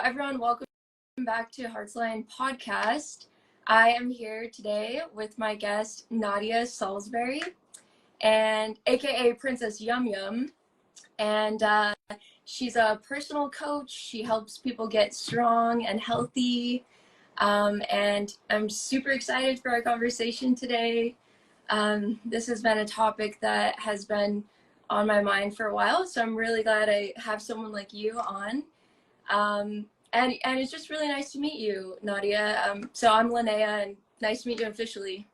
everyone, welcome back to Heartsline Podcast. I am here today with my guest, Nadia Solsbery, and aka Princess Yum Yum. And she's a personal coach. She helps people get strong and healthy. And I'm super excited for our conversation today. This has been a topic that has been on my mind for a while, so I'm really glad I have someone like you on. And it's just really nice to meet you, Nadia. So I'm Linnea, and nice to meet you officially.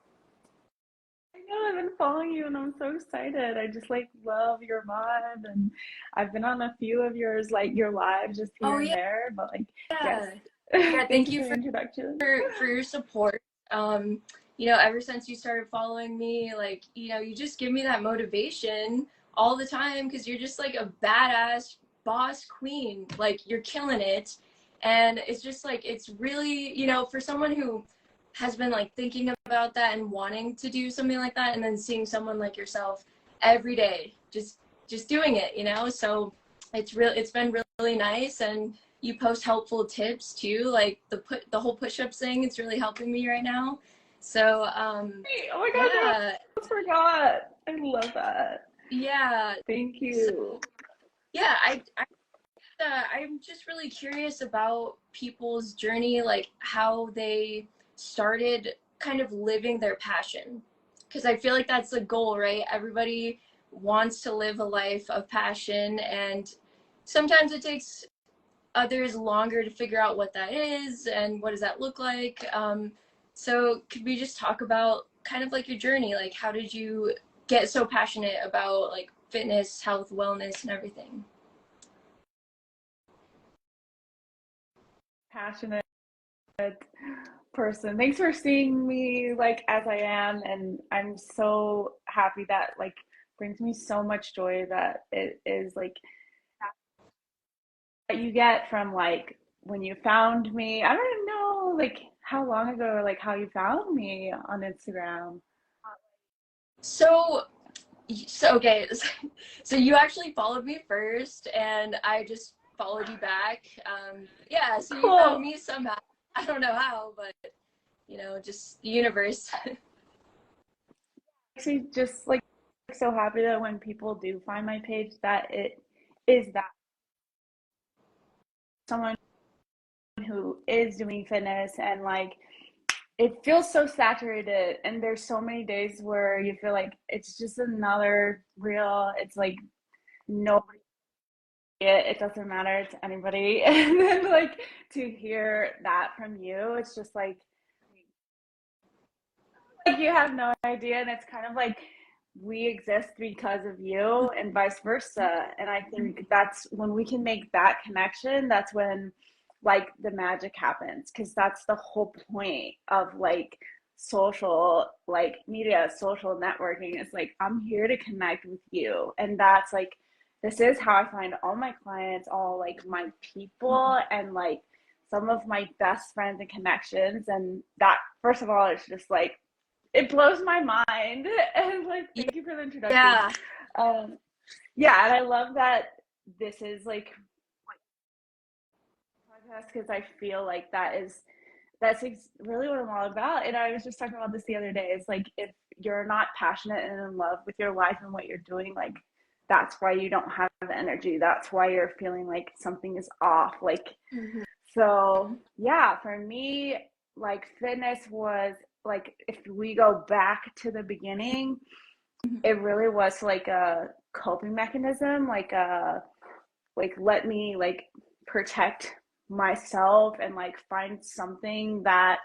I know, I've been following you and I'm so excited. I just love your vibe, and I've been on a few of yours, your lives just Oh here and yeah, there, but yes. yeah. Thank Thank you you for the introduction. for your support. Ever since you started following me, you just give me that motivation all the time because you're just like a badass boss queen. Like you're killing it, and it's just like it's really for someone who has been like thinking about that and wanting to do something like that, and then seeing someone like yourself every day just doing it. So it's been really nice, and you post helpful tips too, like the whole push-ups thing. It's really helping me right now. So Hey, oh my gosh, I yeah, almost forgot. I love that. yeah. Thank So you. yeah, I'm just really curious about people's journey, like how they started kind of living their passion, because I feel like that's the goal, right? Everybody wants to live a life of passion, and sometimes it takes others longer to figure out what that is and what does that look like. So could we just talk about kind of like your journey? Like how did you get so passionate about like fitness, health, wellness, and everything? Passionate person. Thanks for seeing me as I am, and I'm so happy that brings me so much joy that it is that you get from when you found me. I don't know how long ago or how you found me on Instagram. So okay, so you actually followed me first, and I just followed you back. Yeah, so you found Cool. me somehow. I don't know how, but just the universe. Actually, just so happy that when people do find my page, that it is that someone who is doing fitness, and it feels so saturated, and there's so many days where you feel like it's just another reel. It's like nobody, it doesn't matter to anybody. And then to hear that from you, it's just you have no idea, and it's kind of like we exist because of you and vice versa. And I think that's when we can make that connection, that's when the magic happens, because that's the whole point of social media, social networking. Is I'm here to connect with you, and that's this is how I find all my clients, all my people, and some of my best friends and connections. And that, first of all, it's just it blows my mind. And thank you for the introduction. Yeah. um yeah, and I love that this is podcast, because I feel really what I'm all about. And I was just talking about this the other day. It's if you're not passionate and in love with your life and what you're doing, that's why you don't have the energy. That's why you're feeling like something is off. Mm-hmm. So yeah, for me, fitness was if we go back to the beginning, it really was a coping mechanism, let me protect myself, and find something that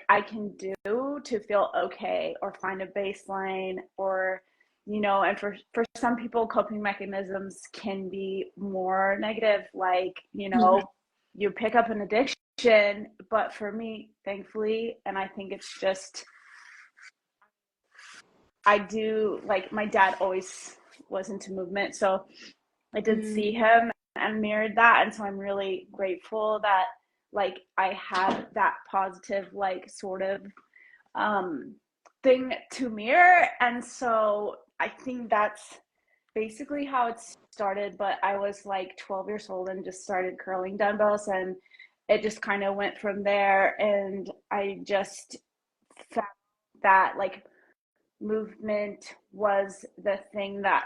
I can do to feel okay, or find a baseline, or and for some people, coping mechanisms can be more negative, Mm-hmm. you pick up an addiction. But for me, thankfully, and I think it's just, I do, my dad always was into movement, so I did see him and mirrored that. And so I'm really grateful that I had that positive sort of thing to mirror. And so I think that's basically how it started, but I was like 12 years old and just started curling dumbbells, and it just kind of went from there. And I just found that like movement was the thing that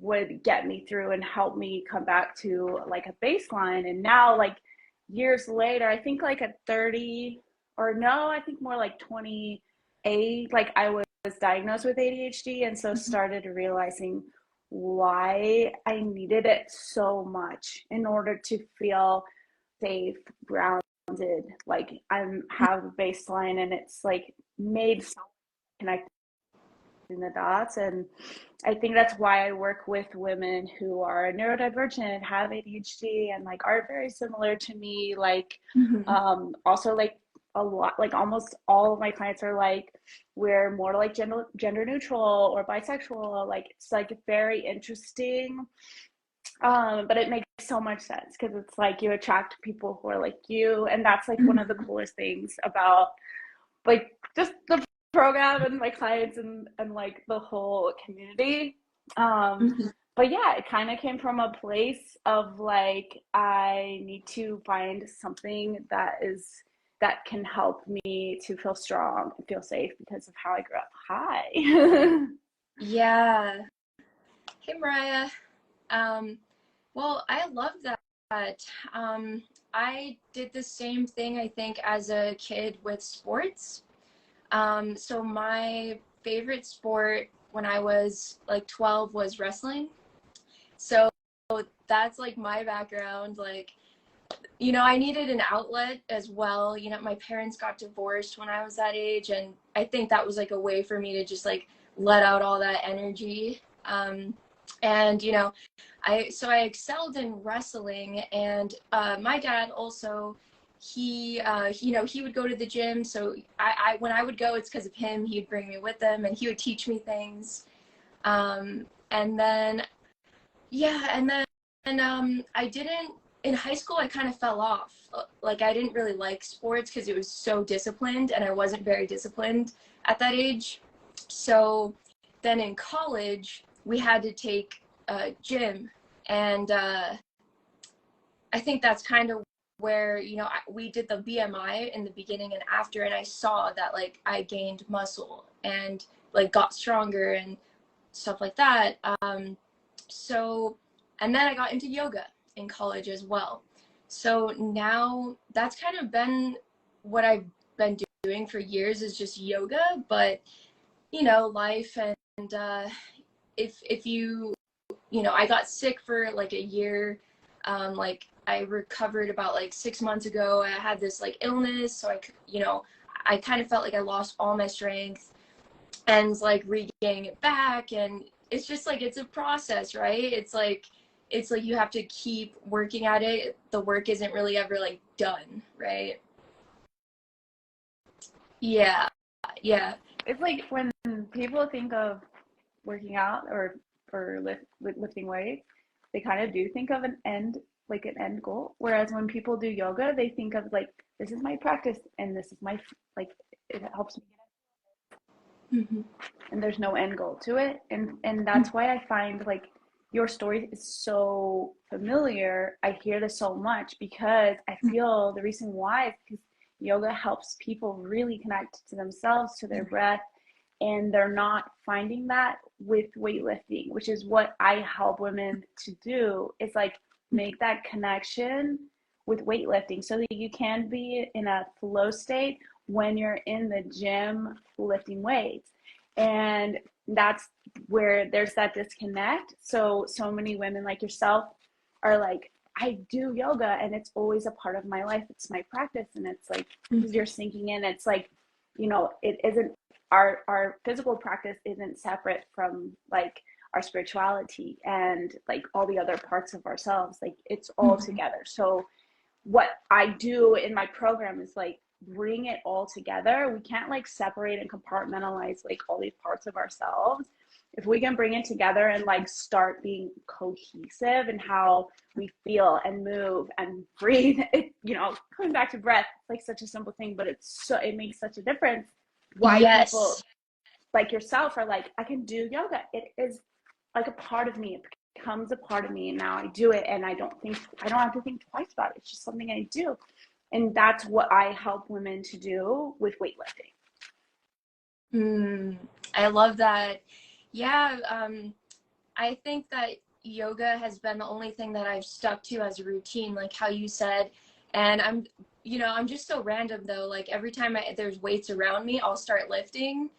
would get me through and help me come back to like a baseline. And now, like years later, I think like at 30, or no, I think more like 28, like I was diagnosed with ADHD, and so started realizing why I needed it so much in order to feel safe, grounded, like I'm have a baseline, and it's like made so connected in the dots. And I think that's why I work with women who are neurodivergent, have ADHD, and like are very similar to me. Like, Mm-hmm. also like a lot, like almost all of my clients are like, we're more like gender neutral or bisexual. Like it's like very interesting. But it makes so much sense because it's like you attract people who are like you, and that's like one of the Mm-hmm. coolest things about like just the program and my clients and like the whole community. Um, Mm-hmm. but yeah, it kind of came from a place of like I need to find something that can help me to feel strong and feel safe because of how I grew up. Hi. Yeah. Hey, Mariah. Um, well, I love that. Um, I did the same thing, I think, as a kid with sports. So my favorite sport when I was like 12 was wrestling. So that's like my background. Like, I needed an outlet as well. My parents got divorced when I was that age, and I think that was like a way for me to just like let out all that energy. And I excelled in wrestling, and my dad also, he would go to the gym. So I when I would go, it's because of him. He'd bring me with him, and he would teach me things. And then yeah, and then I didn't in high school. I kind of fell off. Like I didn't really like sports because it was so disciplined, and I wasn't very disciplined at that age. So then in college, we had to take gym, and I think that's kind of where we did the BMI in the beginning and after, and I saw that like I gained muscle and like got stronger and stuff like that. So, and then I got into yoga in college as well. So now that's kind of been what I've been doing for years, is just yoga. But life, and if I got sick for like a year. Like I recovered about like 6 months ago. I had this like illness, so I kind of felt like I lost all my strength, and like regaining it back. And it's just like it's a process, right? It's like you have to keep working at it. The work isn't really ever like done, right? Yeah, yeah. It's like when people think of working out or lifting weights, they kind of do think of like an end goal. Whereas when people do yoga, they think of like, this is my practice and this is my, like, it helps me Mm-hmm. and there's no end goal to it. And that's why I find like your story is so familiar. I hear this so much because I feel the reason why is because yoga helps people really connect to themselves, to their breath, and they're not finding that with weightlifting, which is what I help women to do. It's like make that connection with weightlifting so that you can be in a flow state when you're in the gym lifting weights. And that's where there's that disconnect. So many women like yourself are like, I do yoga and it's always a part of my life. It's my practice. And it's like, because you're sinking in, it's like, it isn't our physical practice isn't separate from like our spirituality and like all the other parts of ourselves. Like it's all Mm-hmm. together. So what I do in my program is like bring it all together. We can't like separate and compartmentalize like all these parts of ourselves. If we can bring it together and like start being cohesive in how we feel and move and breathe, coming back to breath, it's like such a simple thing, but it makes such a difference. Why people Yes. like yourself are like, I can do yoga. It is like a part of me. It becomes a part of me, and now I do it, and I don't have to think twice about it. It's just something I do. And that's what I help women to do with weightlifting. I love that. Yeah, I think that yoga has been the only thing that I've stuck to as a routine, like how you said. And I'm just so random though. Like every time there's weights around me, I'll start lifting.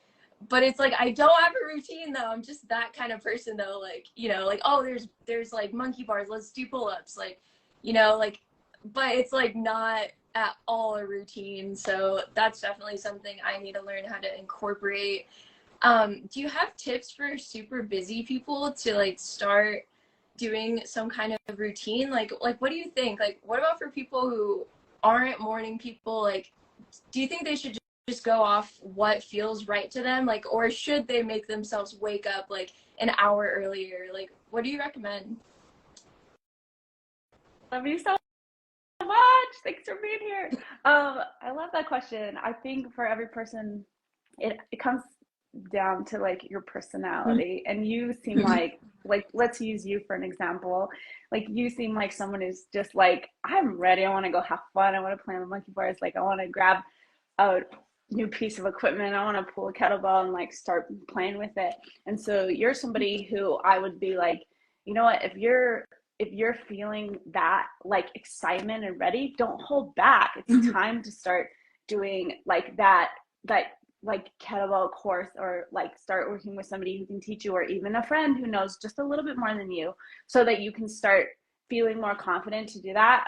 But it's like I don't have a routine though. I'm just that kind of person though. Like, like, oh, there's like monkey bars, let's do pull-ups. Like, like, but it's like not at all a routine. So that's definitely something I need to learn how to incorporate. Do you have tips for super busy people to like start doing some kind of routine? Like what do you think? Like what about for people who aren't morning people? Like, do you think they should just go off what feels right to them? Like, or should they make themselves wake up like an hour earlier? Like, what do you recommend? Love you so much. Thanks for being here. I love that question. I think for every person, it comes down to like your personality, and you seem like let's use you for an example. Like you seem like someone who's just like, I'm ready, I want to go have fun, I want to play on the monkey bars, like I want to grab a new piece of equipment, I want to pull a kettlebell and like start playing with it. And so you're somebody who I would be like, you know what, if you're feeling that like excitement and ready, don't hold back. It's time to start doing like that like kettlebell course, or like start working with somebody who can teach you, or even a friend who knows just a little bit more than you, so that you can start feeling more confident to do that.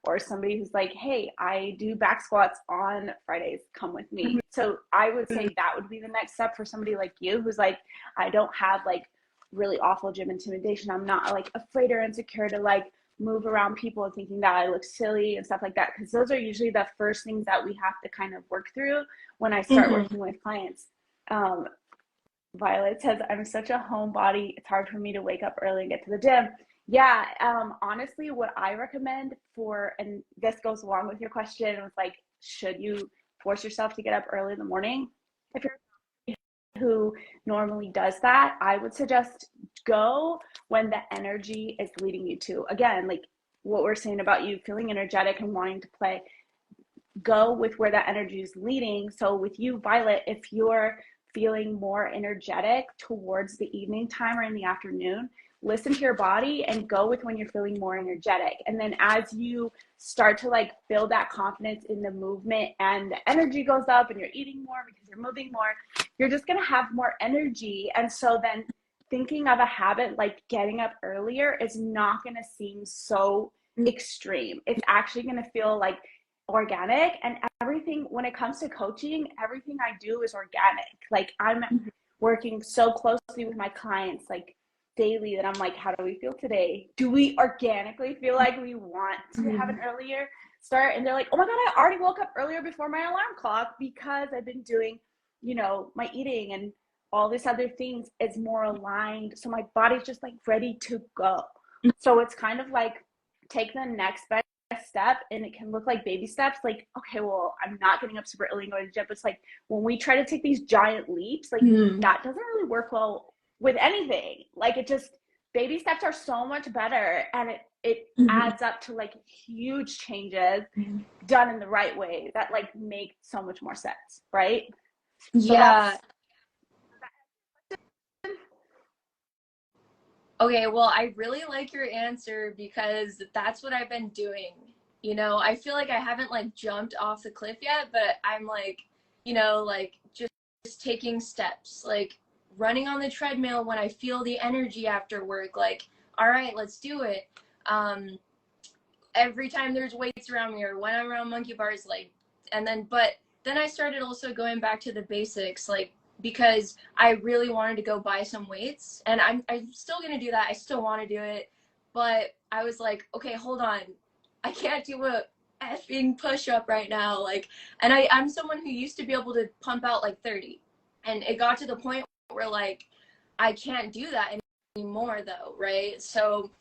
Or somebody who's like, hey, I do back squats on Fridays, come with me. So I would say that would be the next step for somebody like you who's like, I don't have like really awful gym intimidation, I'm not like afraid or insecure to like move around people thinking that I look silly and stuff like that, because those are usually the first things that we have to kind of work through when I start working with clients. Violet says, I'm such a homebody, it's hard for me to wake up early and get to the gym. Yeah, honestly, what I recommend for, and this goes along with your question, it was like, should you force yourself to get up early in the morning? If you're who normally does that, I would suggest go when the energy is leading you to. Again, like what we're saying about you feeling energetic and wanting to play, go with where that energy is leading. So with you, Violet, if you're feeling more energetic towards the evening time or in the afternoon, listen to your body and go with when you're feeling more energetic. And then as you start to like build that confidence in the movement and the energy goes up and you're eating more because you're moving more, you're just going to have more energy. And so then thinking of a habit like getting up earlier is not going to seem so extreme. It's actually going to feel like organic. And everything, when it comes to coaching, everything I do is organic. Like I'm working so closely with my clients like daily that I'm like, how do we feel today? Do we organically feel like we want to have an earlier start? And they're like, oh my god, I already woke up earlier before my alarm clock because I've been doing, my eating and all these other things is more aligned, so my body's just like ready to go. So it's kind of like take the next best step, and it can look like baby steps, like, okay, well, I'm not getting up super early and going to the gym. It's like when we try to take these giant leaps, like that doesn't really work well with anything. Like it just, baby steps are so much better, and it adds up to like huge changes done in the right way that like make so much more sense, right? So Yeah. Okay, well, I really like your answer because that's what I've been doing. I feel like I haven't like jumped off the cliff yet, but I'm like, like just taking steps, like running on the treadmill when I feel the energy after work, like, all right, let's do it. Every time there's weights around me or when I'm around monkey bars, like, but then I started also going back to the basics, like, because I really wanted to go buy some weights, and I'm still gonna do that. I still want to do it, but I was like, okay, hold on, I can't do a effing push-up right now, like, and I'm someone who used to be able to pump out like 30, and it got to the point where like I can't do that anymore though, right? So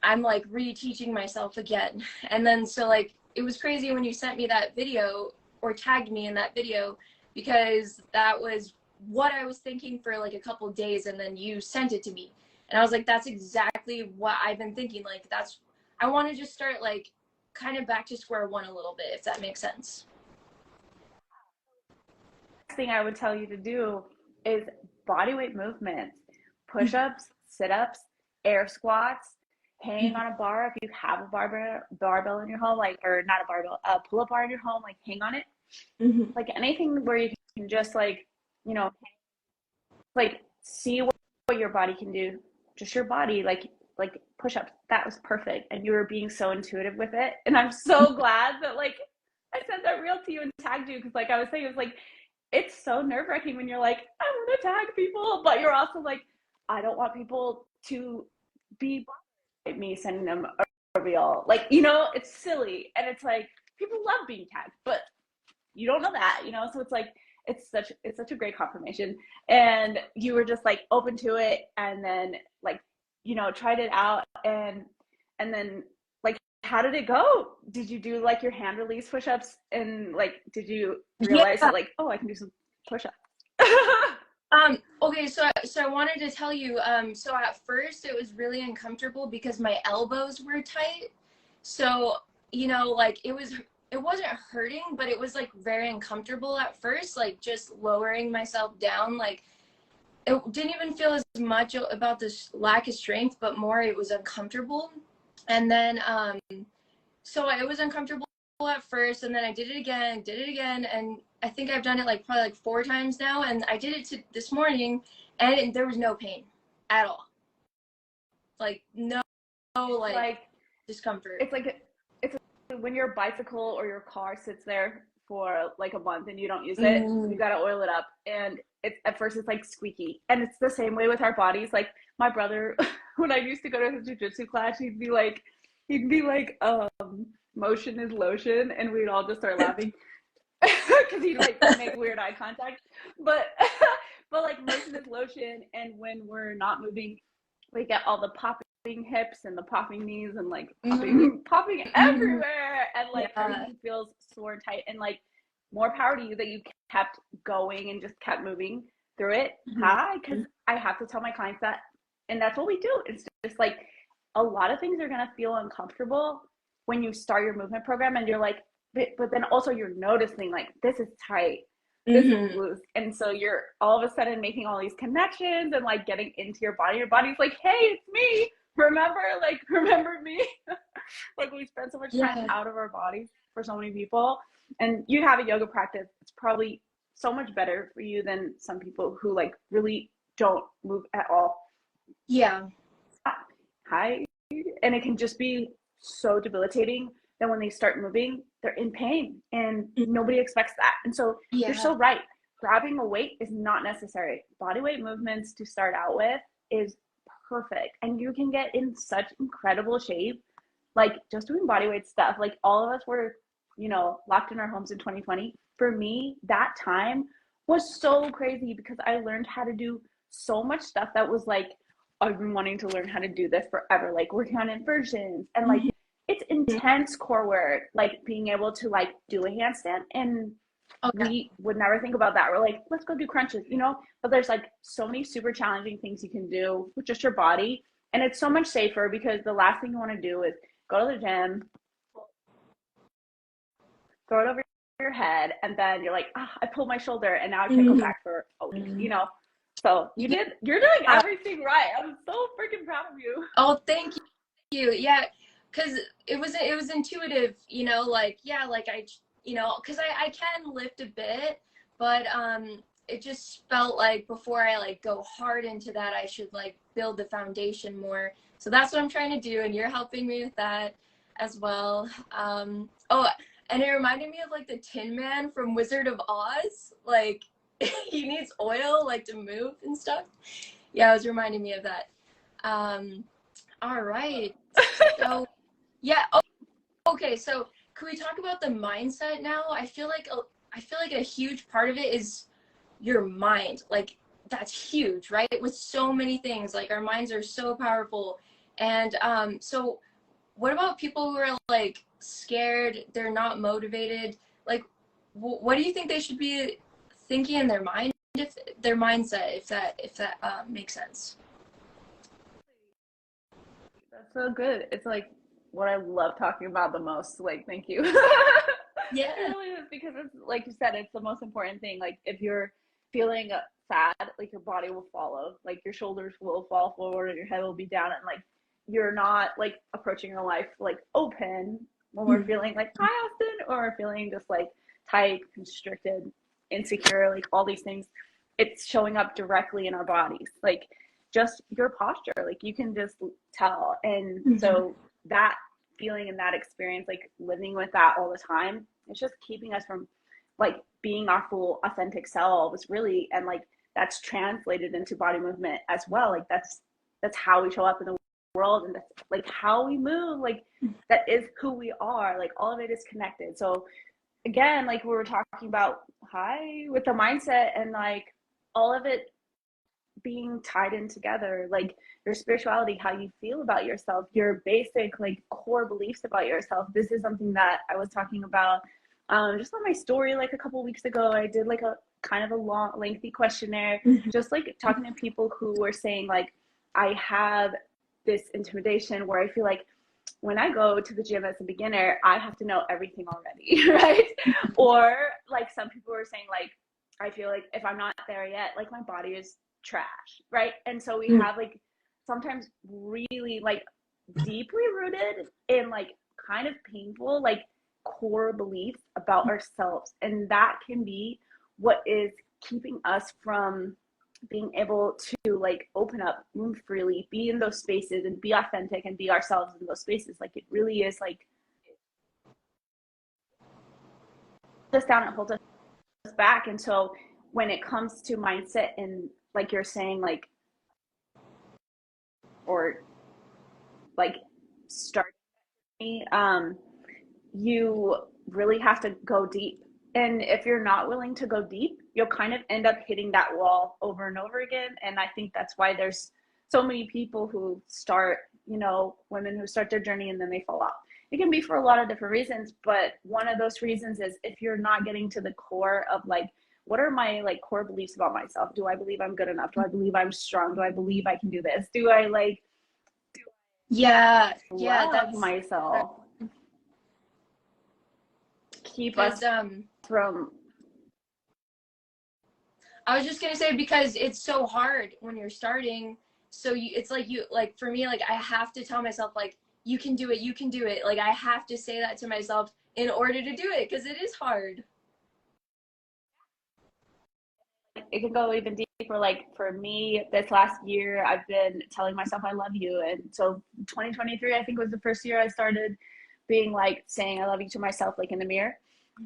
I'm like reteaching myself again. And then so like it was crazy when you sent me that video or tagged me in that video, because that was what I was thinking for like a couple days, and then you sent it to me. And I was like, that's exactly what I've been thinking. Like, I want to just start like kind of back to square one a little bit, if that makes sense. Thing I would tell you to do is body weight movements, push-ups, sit-ups, air squats, hang on a bar if you have a barbell in your home, like, or not a barbell, a pull-up bar in your home, like hang on it. Mm-hmm. Like anything where you can just like, like see what your body can do, just your body, like push-ups. That was perfect, and you were being so intuitive with it, and I'm so glad that like I sent that reel to you and tagged you, because like I was saying, it was like it's so nerve-wracking when you're like, I want to tag people, but you're also like, I don't want people to be like me sending them a reel, like, it's silly, and it's like people love being tagged, but you don't know that, so it's like it's such a great confirmation, and you were just like open to it, and then like tried it out, and then like how did it go? Did you do like your hand release push-ups, and like did you realize Yeah. that like, oh, I can do some push-ups? Okay, so I wanted to tell you, so at first it was really uncomfortable because my elbows were tight. So, like it wasn't hurting, but it was like very uncomfortable at first, like just lowering myself down. Like it didn't even feel as much about this lack of strength, but more it was uncomfortable. And then so it was uncomfortable at first, and then I did it again, and I think I've done it like probably like 4 times now, and I did it this morning, and there was no pain at all. Like no like Like discomfort. it's like when your bicycle or your car sits there for like a month and you don't use it, you Mm. got to oil it up, and it's at first it's like squeaky, and it's the same way with our bodies. Like my brother, when I used to go to his jiu-jitsu class, he'd be like motion is lotion, and we'd all just start laughing because he'd like make weird eye contact, but but like motion is lotion, and when we're not moving, we get all the popping hips and the popping knees, and like Mm-hmm. popping Mm-hmm. everywhere, and like Yeah. everything feels sore and tight, and like more power to you that you kept going and just kept moving through it. Hi, because I have to tell my clients that, and that's what we do. It's just like a lot of things are gonna feel uncomfortable when you start your movement program, and you're like, but then also you're noticing like this is tight, this is Mm-hmm. loose, and so you're all of a sudden making all these connections and like getting into your body. Your body's like, hey, it's me, remember me. Like we spend so much time Yeah. out of our bodies for so many people, and you have a yoga practice, it's probably so much better for you than some people who like really don't move at all. Yeah. Hi. And it can just be so debilitating that when they start moving, they're in pain, and nobody expects that. And so you're Yeah. so right. Grabbing a weight is not necessary. Body weight movements to start out with is perfect. And you can get in such incredible shape, like just doing body weight stuff. Like all of us were, locked in our homes in 2020. For me, that time was so crazy because I learned how to do so much stuff that was like, I've been wanting to learn how to do this forever, like working on inversions, and like Mm-hmm. it's intense core work, like being able to like do a handstand, and Oh yeah. we would never think about that. We're like, let's go do crunches. But there's like so many super challenging things you can do with just your body, and it's so much safer, because the last thing you want to do is go to the gym, throw it over your head, and then you're like, I pulled my shoulder, and now I can't go Mm-hmm. back for a week. So Yeah. you're doing everything right. I'm so freaking proud of you. Oh, thank you. Yeah, because it was intuitive, like yeah, like because I can lift a bit, but it just felt like before I like go hard into that, I should like build the foundation more. So that's what I'm trying to do, and you're helping me with that as well. Oh, and it reminded me of like the Tin Man from Wizard of Oz, like he needs oil like to move and stuff. Yeah, it was reminding me of that. Um, all right. So, yeah. Oh, okay. So, can we talk about the mindset now? I feel like a huge part of it is your mind. Like that's huge, right? With so many things, like our minds are so powerful. And so what about people who are like scared, they're not motivated? Like what do you think they should be thinking in their mind, if their mindset, if that makes sense? so good. It's like what I love talking about the most. Like, thank you. Yeah. It really is, because it's like you said, it's the most important thing. Like, if you're feeling sad, like your body will follow. Like your shoulders will fall forward and your head will be down, and like you're not like approaching your life like open when we're feeling like hi Austin, or we're feeling just like tight, constricted, insecure, like all these things. It's showing up directly in our bodies. Like just your posture, like you can just tell. And so that feeling and that experience, like living with that all the time, it's just keeping us from like being our full authentic selves, really. And like that's translated into body movement as well. Like that's how we show up in the world, and that's like how we move. Like that is who we are. Like all of it is connected. So again, like we were talking about with the mindset, and like all of it being tied in together, like your spirituality, how you feel about yourself, your basic like core beliefs about yourself. This is something that I was talking about just on my story like a couple weeks ago. I did like a kind of a long lengthy questionnaire, just like talking to people who were saying like, I have this intimidation where I feel like when I go to the gym as a beginner, I have to know everything already, right? Or like some people were saying like, I feel like if I'm not there yet, like my body is trash, right? And so we have like sometimes really like deeply rooted in like kind of painful like core beliefs about ourselves, and that can be what is keeping us from being able to like open up, move freely, be in those spaces and be authentic and be ourselves in those spaces. Like it really is like us down and holds us back. And so when it comes to mindset, and like you're saying, like, or like start, you really have to go deep. And if you're not willing to go deep, you'll kind of end up hitting that wall over and over again. And I think that's why there's so many people who start, you know, women who start their journey and then they fall off. It can be for a lot of different reasons, but one of those reasons is if you're not getting to the core of like, what are my like core beliefs about myself? Do I believe I'm good enough? Do I believe I'm strong? Do I believe I can do this? Do I like yeah, love myself? Keep us from. I was just gonna say, because it's so hard when you're starting. So it's like like for me, like I have to tell myself like, you can do it, you can do it. Like I have to say that to myself in order to do it, because it is hard. It can go even deeper. Like for me, this last year, I've been telling myself I love you. And so 2023, I think, was the first year I started being like saying I love you to myself, like in the mirror.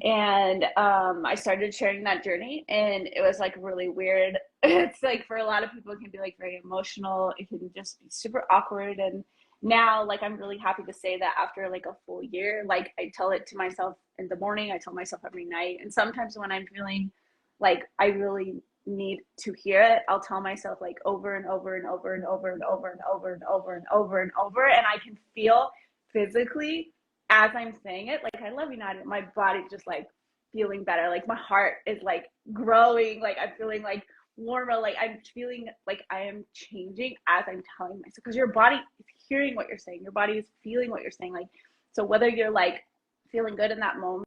And I started sharing that journey, and it was like really weird. It's like for a lot of people, it can be like very emotional. It can just be super awkward. And now, like, I'm really happy to say that after like a full year, like I tell it to myself in the morning, I tell myself every night. And sometimes when I'm feeling like I really need to hear it, I'll tell myself like over and over and over and over and over and over and over and over and over. And I can feel physically as I'm saying it, like, I love you, Nadia, my body just like feeling better. Like my heart is like growing. Like I'm feeling like warmer. Like I'm feeling like I am changing as I'm telling myself, because your body is hearing what you're saying. Your body is feeling what you're saying. Like, so whether you're like feeling good in that moment,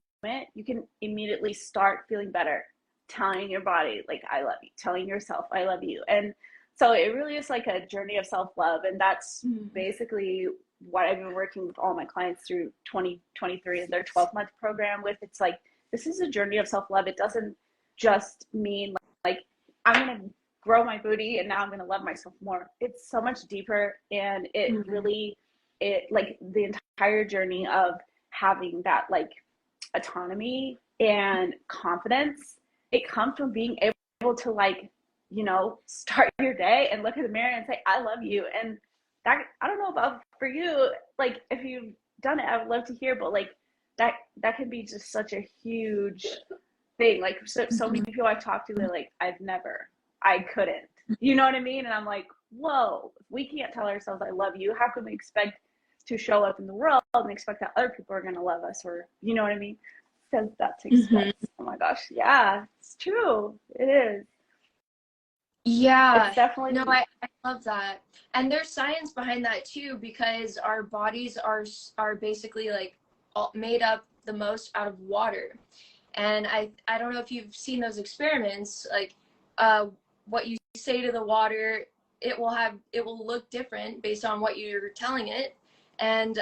you can immediately start feeling better, telling your body like I love you, telling yourself I love you. And so it really is like a journey of self-love. And that's basically what I've been working with all my clients through 2023 and their 12-month program with. It's like, this is a journey of self-love. It doesn't just mean like I'm going to grow my booty and now I'm going to love myself more. It's so much deeper. And it really, it like the entire journey of having that like autonomy and confidence, it comes from being able to like, you know, start your day and look in the mirror and say, I love you. And that, I don't know about for you, like if you've done it, I would love to hear, but like that can be just such a huge thing. Like so many people I've talked to, they're like, I couldn't, you know what I mean? And I'm like, whoa, if we can't tell ourselves I love you, how can we expect to show up in the world and expect that other people are going to love us? Or, you know what I mean? Because that takes place. Oh my gosh. Yeah, it's true. It is. Yeah, It's definitely, no, I love that. And there's science behind that too, because our bodies are basically like made up the most out of water. And I don't know if you've seen those experiments, like uh, what you say to the water, it will look different based on what you're telling it. And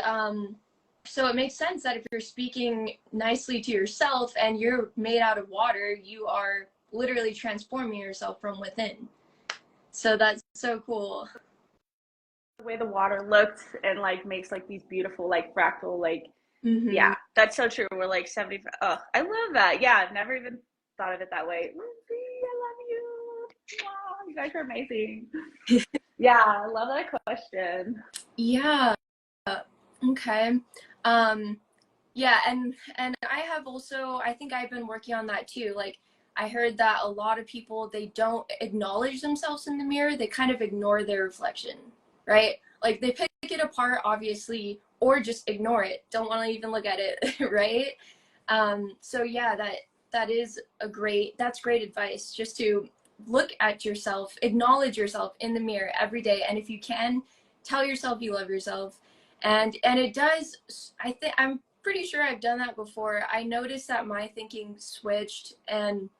so it makes sense that if you're speaking nicely to yourself and you're made out of water, you are literally transforming yourself from within. So that's so cool. the way the water looks and like makes like these beautiful like fractal like, Hmm. yeah, that's so true. We're like 70. Oh, I love that. Yeah, I've never even thought of it that way. Lindsay, I love you. Wow, you guys are amazing. Yeah, I love that question. Yeah. Okay. Um, yeah, and I have also, I think I've been working on that too. Like I heard that a lot of people, they don't acknowledge themselves in the mirror. They kind of ignore their reflection, right? Like they pick it apart obviously or just ignore it. Don't want to even look at it, right? So yeah, that is that's great advice, just to look at yourself, acknowledge yourself in the mirror every day, and if you can, tell yourself you love yourself. And it does, I'm pretty sure I've done that before. I noticed that my thinking switched, and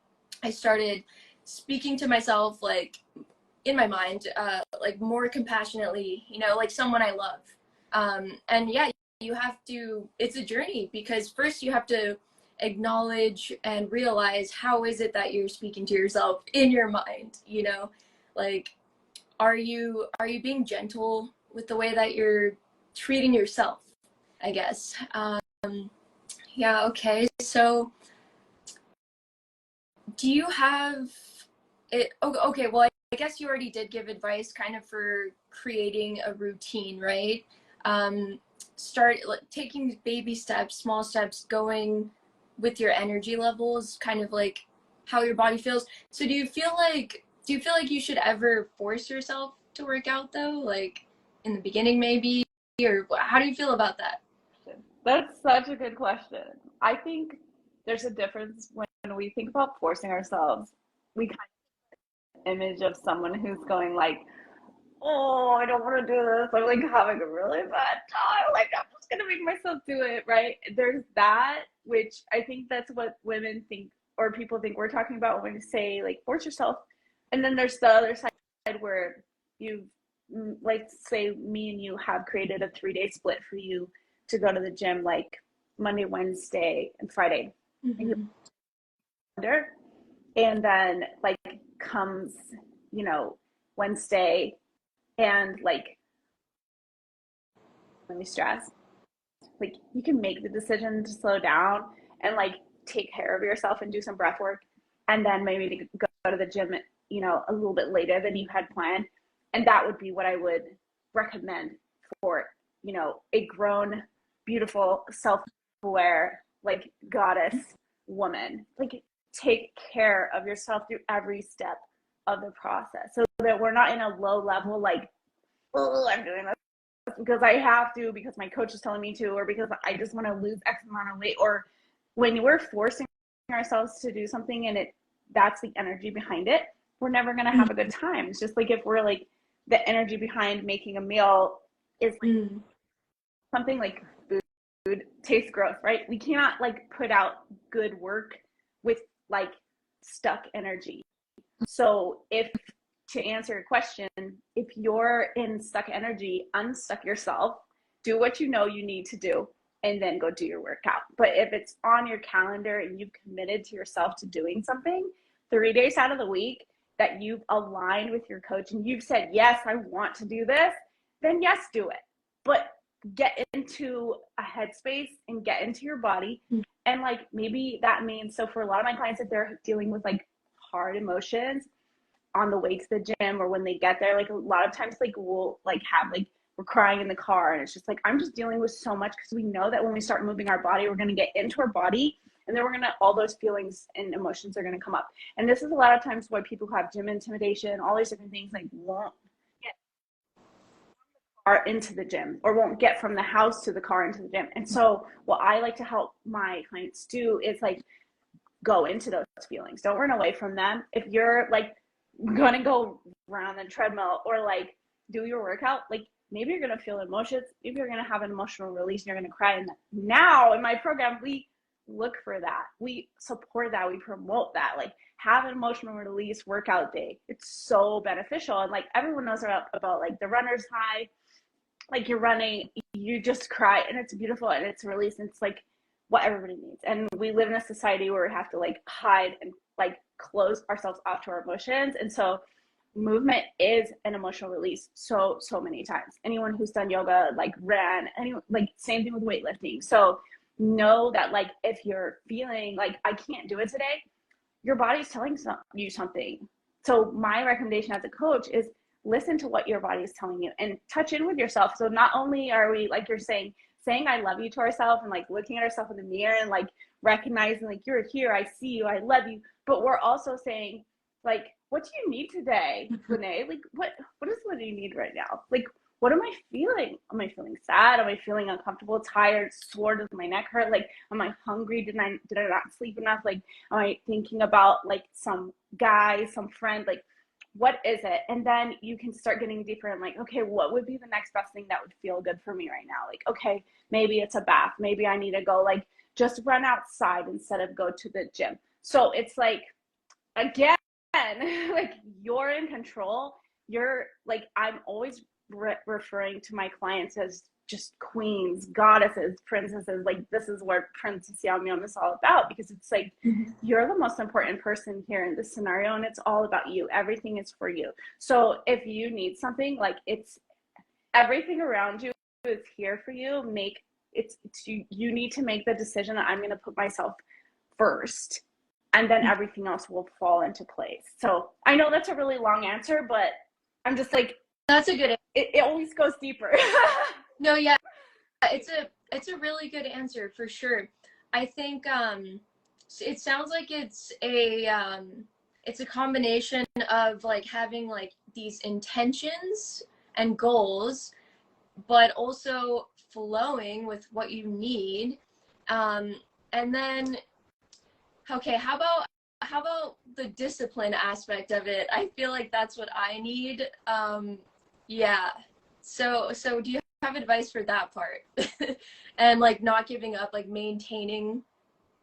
I started speaking to myself like in my mind, like more compassionately, like someone I love. And yeah, you have to, it's a journey, because first you have to acknowledge and realize how is it that you're speaking to yourself in your mind, like are you being gentle with the way that you're treating yourself, I guess. Yeah, okay. So do you have it? Okay, well, I guess you already did give advice kind of for creating a routine, right? Um, start like, taking baby steps, small steps, going with your energy levels, kind of like how your body feels. So do you feel like you should ever force yourself to work out though? Like in the beginning maybe? Or how do you feel about that? That's such a good question. I think there's a difference when we think about forcing ourselves. We kind of image of someone who's going like, "Oh, I don't want to do this. I'm like having a really bad time. Like I'm just gonna make myself do it." Right? There's that, which I think that's what women think or people think we're talking about when we say like force yourself. And then there's the other side where you, like, say me and you have created a 3 day split for you to go to the gym like Monday, Wednesday, and Friday. And you're Mm-hmm. under, and then like comes, Wednesday and like when we stress, like you can make the decision to slow down and like take care of yourself and do some breath work, and then maybe to go to the gym, a little bit later than you had planned. And that would be what I would recommend for, a grown, beautiful, self-aware, like goddess woman. Like take care of yourself through every step of the process so that we're not in a low level, like, oh, I'm doing this because I have to, because my coach is telling me to, or because I just want to lose X amount of weight. Or when we're forcing ourselves to do something and that's the energy behind it, we're never going to have a good time. It's just like if we're like the energy behind making a meal is like Mm-hmm. something like food tastes gross, right? We cannot like put out good work with like stuck energy. So if to answer your question, if you're in stuck energy, unstuck yourself, do what you know you need to do, and then go do your workout. But if it's on your calendar and you've committed to yourself to doing something 3 days out of the week that you've aligned with your coach and you've said, yes, I want to do this, then yes, do it. But get into a headspace and get into your body. And like maybe that means, so for a lot of my clients, if they're dealing with like hard emotions on the way to the gym or when they get there, like a lot of times like we'll like have like we're crying in the car and it's just like I'm just dealing with so much, because we know that when we start moving our body, we're going to get into our body, and then we're going to, all those feelings and emotions are going to come up. And this is a lot of times why people who have gym intimidation, all these different things, like won't get car into the gym or won't get from the house to the car into the gym. And so what I like to help my clients do is like go into those feelings. Don't run away from them. If you're like gonna go run on the treadmill or like do your workout, like maybe you're gonna feel emotions, maybe you're gonna have an emotional release and you're gonna cry. And now in my program, we look for that, we support that, we promote that. Like, have an emotional release workout day. It's so beneficial. And like everyone knows about like the runner's high, like you're running, you just cry and it's beautiful and it's released. And it's like what everybody needs. And we live in a society where we have to like hide and like close ourselves off to our emotions. And so movement is an emotional release so many times. Anyone who's done yoga, like ran, anyone, like same thing with weightlifting. So know that like if you're feeling like I can't do it today, your body's telling you something. So my recommendation as a coach is listen to what your body is telling you and touch in with yourself. So not only are we, like you're saying I love you to ourselves and like looking at ourselves in the mirror and like recognizing like you're here, I see you, I love you, but we're also saying like, what do you need today, Lene? Like what do you need right now? Like, what am I feeling? Am I feeling sad? Am I feeling uncomfortable, tired, sore? Does my neck hurt? Like, am I hungry? Did I not sleep enough? Like, am I thinking about like some guy, some friend? Like, what is it? And then you can start getting deeper and like, okay, what would be the next best thing that would feel good for me right now? Like, okay, maybe it's a bath. Maybe I need to go like just run outside instead of go to the gym. So it's like, again, like you're in control. You're like, I'm always referring to my clients as just queens, goddesses, princesses. Like, this is what Princess Yum Yum is all about, because it's like you're the most important person here in this scenario, and it's all about you. Everything is for you. So if you need something, like, it's everything around you is here for you. It's you need to make the decision that I'm going to put myself first, and then everything else will fall into place. So I know that's a really long answer, but I'm just like, that's a good, it always goes deeper. no, yeah, it's a really good answer for sure. I think it sounds like it's a combination of like having like these intentions and goals, but also flowing with what you need. And then, okay, how about the discipline aspect of it? I feel like that's what I need. Yeah. So do you have advice for that part? And like not giving up, like maintaining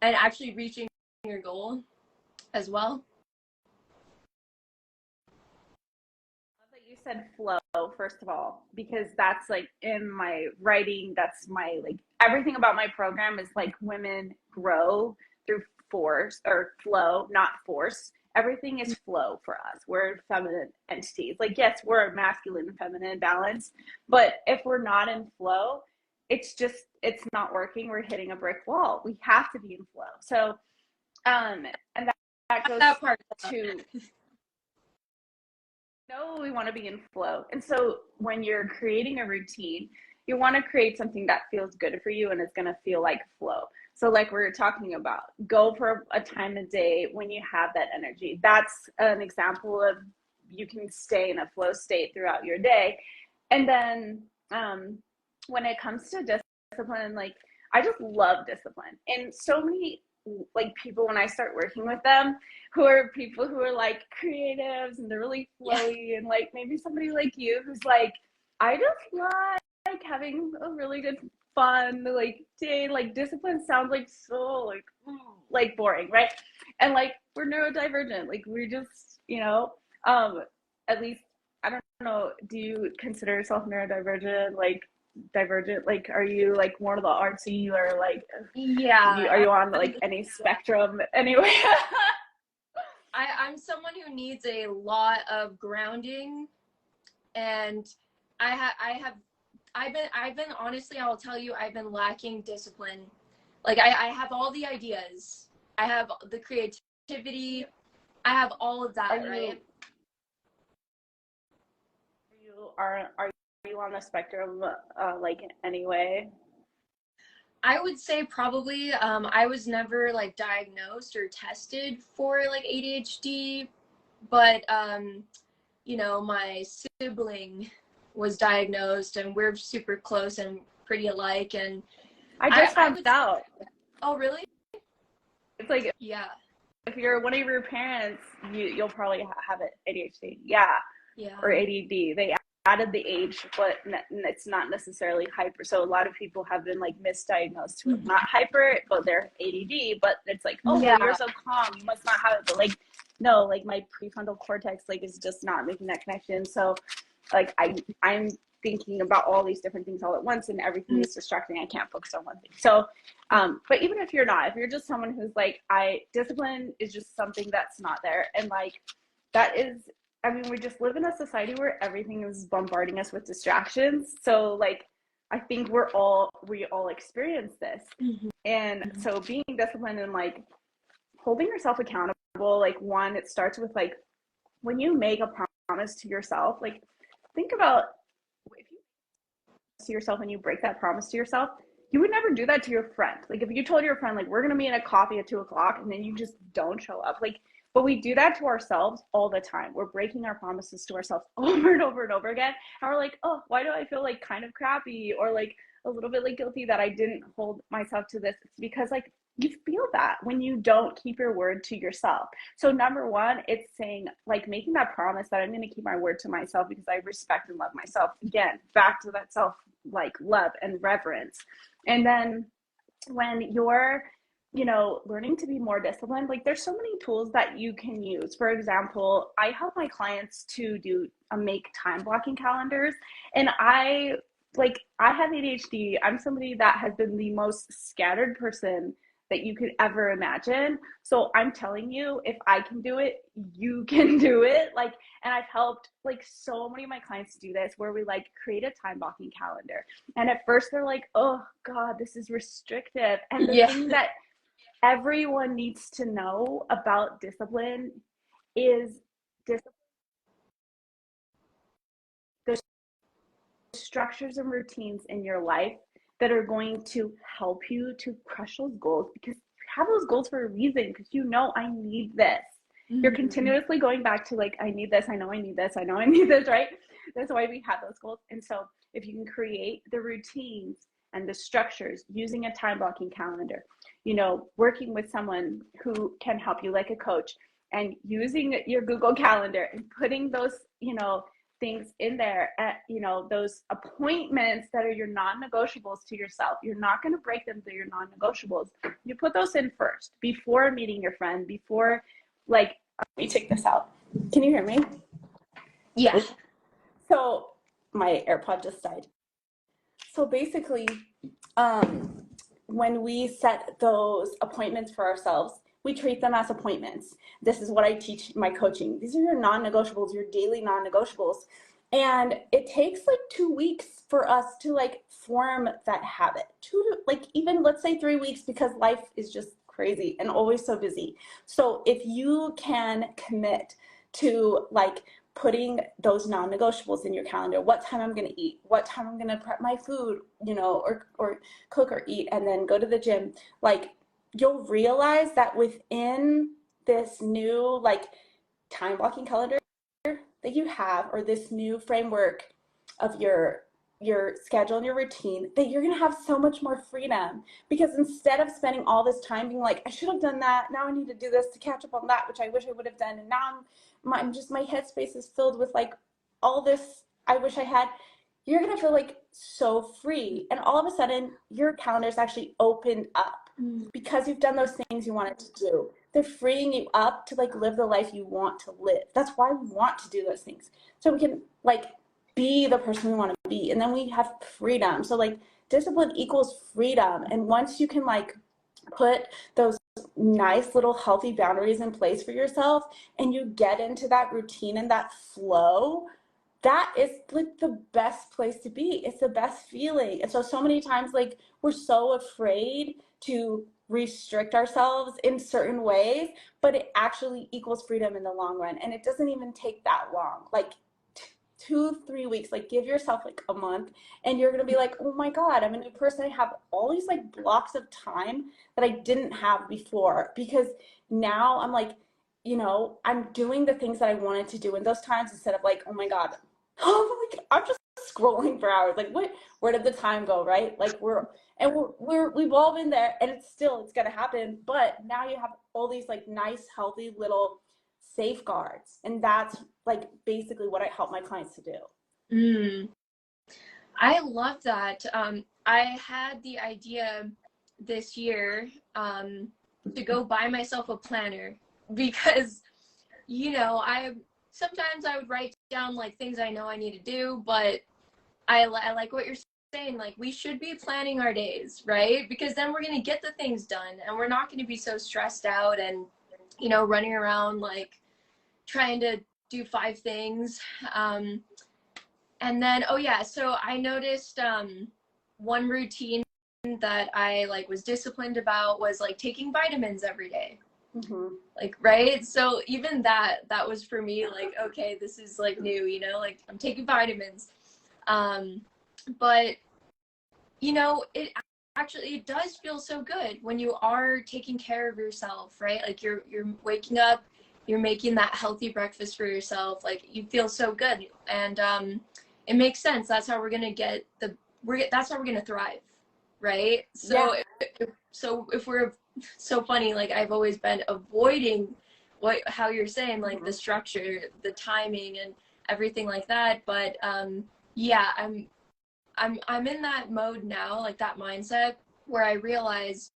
and actually reaching your goal as well? You said flow, first of all, because that's like in my writing, that's my like everything about my program is like women grow through force or flow, not force. Everything is flow for us. We're feminine entities. Like, yes, we're masculine and feminine balance, but if we're not in flow, it's not working. We're hitting a brick wall. We have to be in flow. So and that goes That part to know we want to be in flow. And so when you're creating a routine, you want to create something that feels good for you and is going to feel like flow. So like we were talking about, go for a time of day when you have that energy. That's an example of you can stay in a flow state throughout your day. And then when it comes to discipline, like I just love discipline. And so many like people, when I start working with them, who are people who are like creatives and they're really flowy, and like maybe somebody like you who's like, I just like having a really good fun like day. Like discipline sounds like so like boring, right? And like we're neurodivergent, like we're just, at least I don't know, do you consider yourself neurodivergent, like divergent? Like, are you like more of the artsy, or like yeah, are you on like any spectrum anyway? I'm someone who needs a lot of grounding, and I've been honestly, I'll tell you, I've been lacking discipline. Like I have all the ideas, I have the creativity, I have all of that, right? Are you on the spectrum like anyway? I would say probably I was never like diagnosed or tested for like ADHD, but my sibling was diagnosed, and we're super close and pretty alike, and I just found out. Oh, really? It's like, Yeah. if you're one of your parents, you'll probably have ADHD. Yeah. Or ADD. They added the age, but it's not necessarily hyper. So a lot of people have been like misdiagnosed with not hyper, but they're ADD. But it's like, oh, well, you're so calm, you must not have it. But like, no, like my prefrontal cortex like is just not making that connection. So like I'm thinking about all these different things all at once, and everything is distracting. I can't focus on one thing. So but even if you're not, if you're just someone who's like, discipline is just something that's not there, and like that is, I mean, we just live in a society where everything is bombarding us with distractions. So like I think we all experience this. And so being disciplined and like holding yourself accountable, like one, it starts with like when you make a promise to yourself, like think about if you to yourself and you break that promise to yourself, you would never do that to your friend. Like if you told your friend, like, we're gonna meet at coffee at 2 o'clock, and then you just don't show up, like, but we do that to ourselves all the time. We're breaking our promises to ourselves over and over and over again, and we're like, oh, why do I feel like kind of crappy or like a little bit like guilty that I didn't hold myself to this? It's because like you feel that when you don't keep your word to yourself. So number one, it's saying like making that promise that I'm going to keep my word to myself because I respect and love myself. Again, back to that self like love and reverence. And then when you're learning to be more disciplined, like there's so many tools that you can use. For example, I help my clients to do make time blocking calendars, and I have ADHD. I'm somebody that has been the most scattered person that you could ever imagine. So I'm telling you, if I can do it, you can do it. Like, and I've helped like so many of my clients do this, where we like create a time blocking calendar. And at first they're like, oh God, this is restrictive. And the thing that everyone needs to know about discipline is discipline, the structures and routines in your life that are going to help you to crush those goals, because you have those goals for a reason, because I need this. You're continuously going back to like, I need this, I know I need this, I know I need this, right? That's why we have those goals. And so if you can create the routines and the structures using a time blocking calendar, working with someone who can help you like a coach, and using your Google Calendar and putting those, things in there at, those appointments that are your non-negotiables to yourself. You're not going to break them. They're your non-negotiables. You put those in first before meeting your friend, before like, let me take this out. Can you hear me? Yeah. So my AirPod just died. So basically, when we set those appointments for ourselves, we treat them as appointments. This is what I teach my coaching. These are your non-negotiables, your daily non-negotiables. And it takes like 2 weeks for us to like form that habit. Even let's say 3 weeks, because life is just crazy and always so busy. So if you can commit to like putting those non-negotiables in your calendar, what time I'm going to eat, what time I'm going to prep my food, or cook or eat, and then go to the gym, like you'll realize that within this new like time blocking calendar that you have, or this new framework of your schedule and your routine, that you're going to have so much more freedom. Because instead of spending all this time being like, I should have done that, now I need to do this to catch up on that, which I wish I would have done, and now my headspace is filled with like all this I wish I had, you're going to feel like so free. And all of a sudden your calendar is actually opened up because you've done those things you wanted to do. They're freeing you up to like live the life you want to live. That's why we want to do those things, so we can like be the person we want to be, and then we have freedom. So like discipline equals freedom. And once you can like put those nice little healthy boundaries in place for yourself, and you get into that routine and that flow, that is like the best place to be. It's the best feeling. And so many times like we're so afraid to restrict ourselves in certain ways, but it actually equals freedom in the long run. And it doesn't even take that long, like 2-3 weeks. Like give yourself like a month, and you're gonna be like, oh my God, I'm a new person. I have all these like blocks of time that I didn't have before, because now I'm like, I'm doing the things that I wanted to do in those times, instead of like, oh my God, I'm just scrolling for hours. Like where did the time go, right? Like And we've all been there, and it's going to happen. But now you have all these like nice, healthy little safeguards. And that's like basically what I help my clients to do. I love that. I had the idea this year to go buy myself a planner because, I sometimes I would write down like things I know I need to do, but I like what you're saying. Like we should be planning our days, right? Because then we're gonna get the things done, and we're not gonna be so stressed out and running around like trying to do 5 things. And then, oh yeah, so I noticed one routine that I like was disciplined about was like taking vitamins every day. Like, right? So even that was for me like, okay, this is like new, like I'm taking vitamins. But it does feel so good when you are taking care of yourself, right? Like you're waking up, you're making that healthy breakfast for yourself, like you feel so good. And it makes sense. That's how we're gonna that's how we're gonna thrive, right? So if we're so funny, like I've always been avoiding how you're saying, like the structure, the timing, and everything like that. But yeah, I'm in that mode now, like that mindset where I realize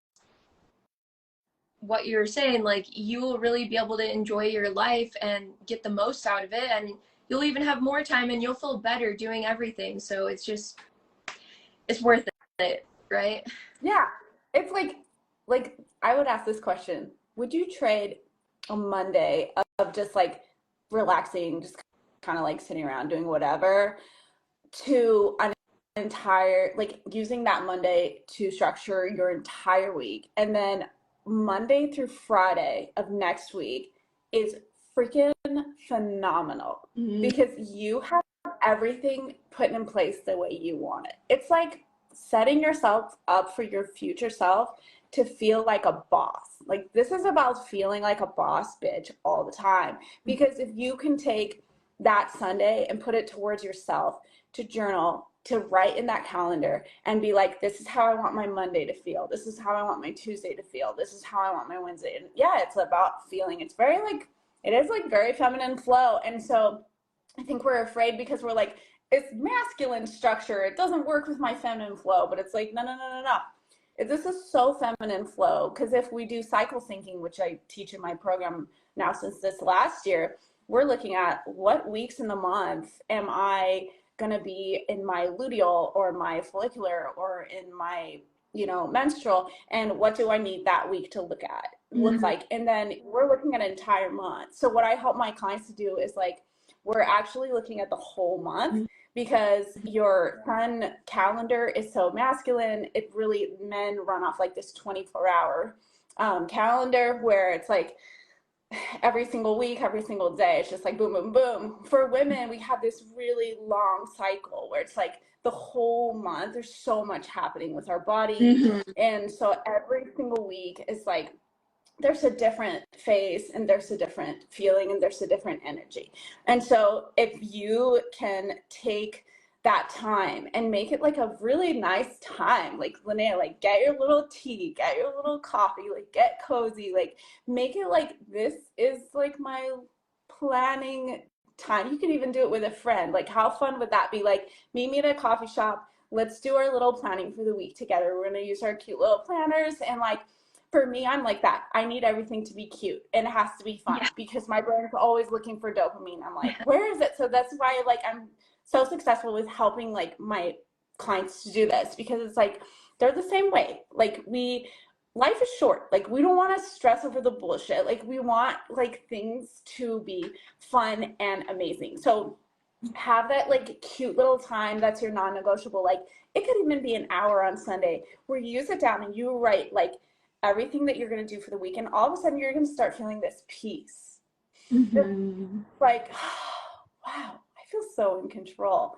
what you're saying, like you will really be able to enjoy your life and get the most out of it, and you'll even have more time and you'll feel better doing everything. So it's worth it, right? Yeah. It's like I would ask this question. Would you trade a Monday of just like relaxing, just kind of like sitting around doing whatever, to an entire, like using that Monday to structure your entire week, and then Monday through Friday of next week is freaking phenomenal because you have everything put in place the way you want it. It's like setting yourself up for your future self to feel like a boss. Like this is about feeling like a boss bitch all the time. Because if you can take that Sunday and put it towards yourself, to journal, to write in that calendar and be like, this is how I want my Monday to feel. This is how I want my Tuesday to feel. This is how I want my Wednesday. And yeah, it's about feeling. It's very like, it is like very feminine flow. And so I think we're afraid because we're like, it's masculine structure. It doesn't work with my feminine flow. But it's like, no. This is so feminine flow. Because if we do cycle syncing, which I teach in my program now since this last year, we're looking at what weeks in the month am I going to be in my luteal or my follicular or in my menstrual, and what do I need that week to look like. And then we're looking at an entire month. So what I help my clients to do is like, we're actually looking at the whole month, because your sun calendar is so masculine. It really, men run off like this 24-hour calendar where it's like every single week, every single day, it's just like boom, boom, boom. For women, we have this really long cycle where it's like the whole month, there's so much happening with our body. And so every single week is like, there's a different phase and there's a different feeling and there's a different energy. And so if you can take that time and make it like a really nice time, like Linnea, like get your little tea, get your little coffee, like get cozy, like make it like, this is like my planning time. You can even do it with a friend. Like how fun would that be? Like meet me at a coffee shop, let's do our little planning for the week together. We're going to use our cute little planners. And like, for me, I'm like that. I need everything to be cute and it has to be fun, because my brain's always looking for dopamine. I'm like, where is it? So that's why like I'm so successful with helping like my clients to do this, because it's like they're the same way. Like life is short. Like we don't want to stress over the bullshit. Like we want like things to be fun and amazing. So have that like cute little time that's your non-negotiable. Like it could even be an hour on Sunday where you sit down and you write like everything that you're going to do for the week, and all of a sudden you're going to start feeling this peace. Like, oh, wow, I feel so in control.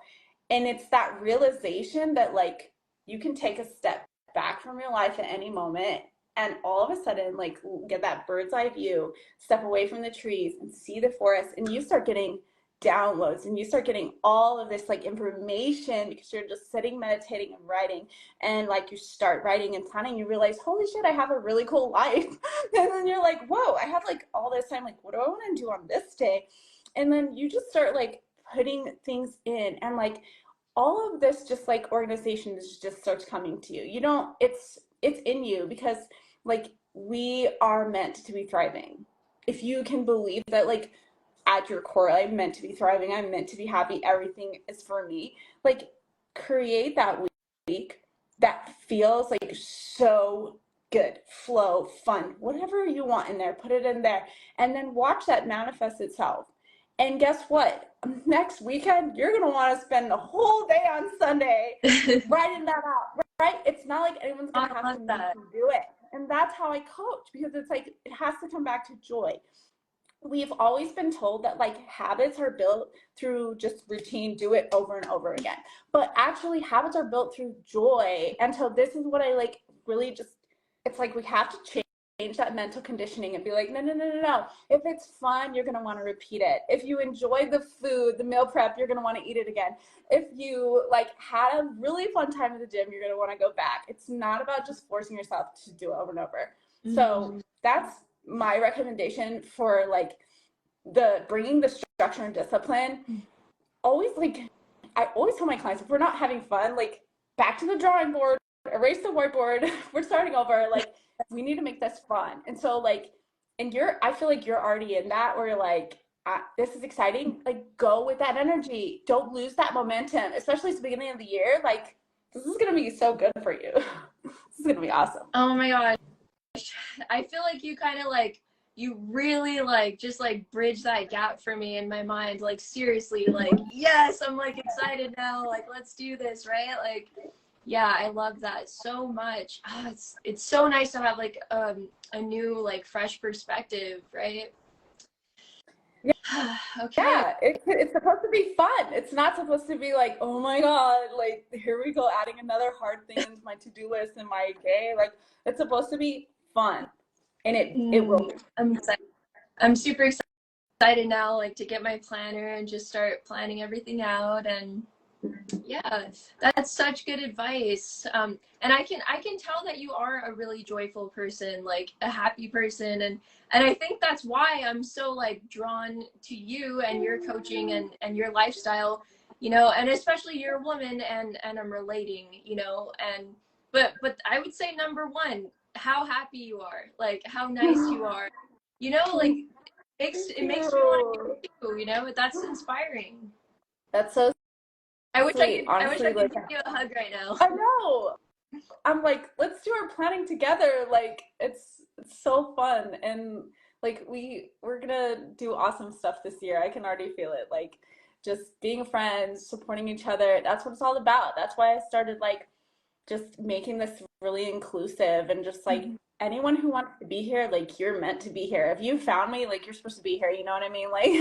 And it's that realization that like you can take a step back from your life at any moment, and all of a sudden like get that bird's eye view, step away from the trees and see the forest, and you start getting downloads, and you start getting all of this like information because you're just sitting, meditating, and writing. And like you start writing and planning, you realize, holy shit, I have a really cool life. And then you're like, whoa, I have like all this time. Like, what do I want to do on this day? And then you just start like putting things in, and like all of this just like organization just starts coming to you. You don't, it's in you, because like we are meant to be thriving. If you can believe that, like at your core, I'm meant to be thriving, I'm meant to be happy, everything is for me. Like create that week that feels like so good, flow, fun, whatever you want in there, put it in there, and then watch that manifest itself. And guess what? Next weekend, you're going to want to spend the whole day on Sunday writing that out, right? It's not like anyone's going to have to make you do it. And that's how I coach, because it's like, it has to come back to joy. We've always been told that like habits are built through just routine, do it over and over again. But actually habits are built through joy. And so this is what I like really just, it's like we have to change that mental conditioning and be like, no, no, no, no, no. If it's fun, you're going to want to repeat it. If you enjoy the food, the meal prep, you're going to want to eat it again. If you like had a really fun time at the gym, you're going to want to go back. It's not about just forcing yourself to do it over and over. So that's my recommendation for like the bringing the structure and discipline. Always like, I always tell my clients, if we're not having fun, like back to the drawing board, erase the whiteboard, we're starting over. Like we need to make this fun. And so like, and I feel like you're already in that where you're like, this is exciting. Like go with that energy. Don't lose that momentum, especially at the beginning of the year. Like this is going to be so good for you. This is going to be awesome. Oh my gosh. I feel like you kind of like, you really like just like bridge that gap for me in my mind. Like seriously, like yes, I'm like excited now. Like let's do this, right? Like yeah, I love that so much. Oh, it's so nice to have like a new like fresh perspective, right? Okay. Yeah, it's supposed to be fun. It's not supposed to be like, oh my God, like here we go, adding another hard thing into my to-do list in my day. Like it's supposed to be fun, and it will be. I'm excited. I'm super excited now, like to get my planner and just start planning everything out. And yeah, that's such good advice. And I can tell that you are a really joyful person, like a happy person, and I think that's why I'm so like drawn to you and your coaching and your lifestyle, you know, and especially you're a woman and I'm relating, you know, and but I would say number one, how happy you are, like how nice you are, you know, like it makes me want to do it too, you know, that's inspiring. That's so sweet. I wish I Honestly, could like give you a hug right now. I know. I'm like, let's do our planning together. Like it's so fun, and like we're gonna do awesome stuff this year. I can already feel it. Like just being friends, supporting each other. That's what it's all about. That's why I started like just making this really inclusive, and just like anyone who wants to be here, like you're meant to be here. If you found me, like you're supposed to be here, you know what I mean? Like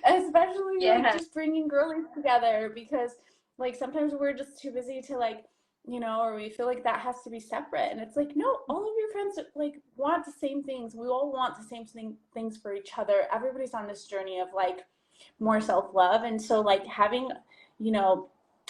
especially like Yeah. just bringing girlies together, because like sometimes we're just too busy to like, or we feel like that has to be separate, and it's like no, all of your friends like want the same things. We all want the same things for each other. Everybody's on this journey of like more self-love, and so like having, you know